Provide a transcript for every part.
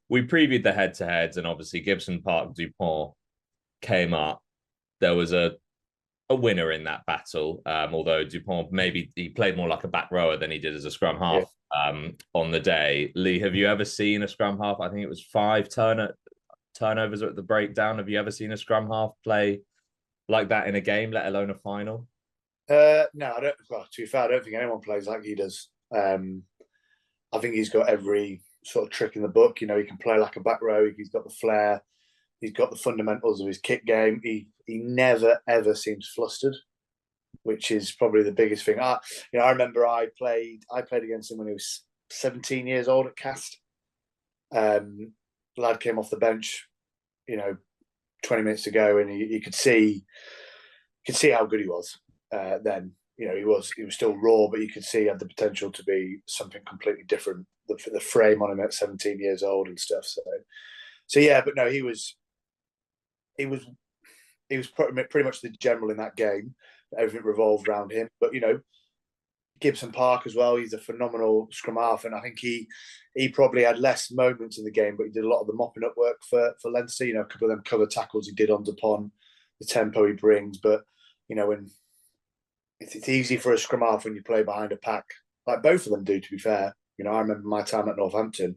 we previewed the head-to-heads, and obviously Gibson Park Dupont came up. There was a winner in that battle. Although Dupont, maybe he played more like a back rower than he did as a scrum Yeah. half on the day. Lee, have you ever seen a scrum half? I think it was five turnovers at the breakdown. Have you ever seen a scrum half play like that in a game, let alone a final? No, I don't. Well, to be fair, I don't think anyone plays like he does. I think he's got every sort of trick in the book. You know, he can play like a back row. He's got the flair. He's got the fundamentals of his kick game. He never ever seems flustered, which is probably the biggest thing. I remember I played against him when he was 17 years old at Cast. Lad came off the bench, you know, 20 minutes ago, and you could see how good he was. Then you know he was still raw, but you could see he had the potential to be something completely different. The frame on him at 17 years old and stuff. So yeah, but no, he was pretty much the general in that game. Everything revolved around him. But you know, Gibson Park as well. He's a phenomenal scrum half, and I think he probably had less moments in the game, but he did a lot of the mopping up work for Leinster. You know, a couple of them cover tackles he did on Dupont, the tempo he brings. But you know, when it's easy for a scrum half when you play behind a pack, like both of them do. To be fair, you know, I remember my time at Northampton,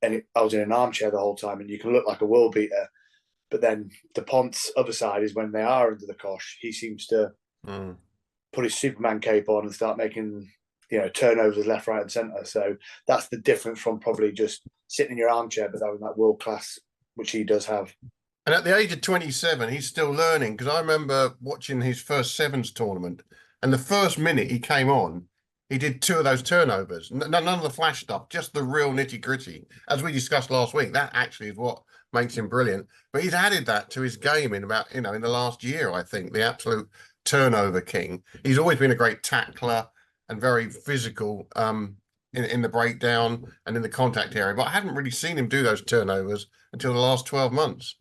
and I was in an armchair the whole time, and you can look like a world beater. But then Dupont's other side is when they are under the cosh, he seems to put his Superman cape on and start making, you know, turnovers left, right, and centre. So that's the difference from probably just sitting in your armchair, but having that world class, which he does have. And at the age of 27, he's still learning, because I remember watching his first sevens tournament, and the first minute he came on, he did two of those turnovers. None of the flash stuff, just the real nitty gritty. As we discussed last week, that actually is what makes him brilliant. But he's added that to his game in about, you know, in the last year, I think, the absolute turnover king. He's always been a great tackler and very physical in the breakdown and in the contact area. But I hadn't really seen him do those turnovers until the last 12 months.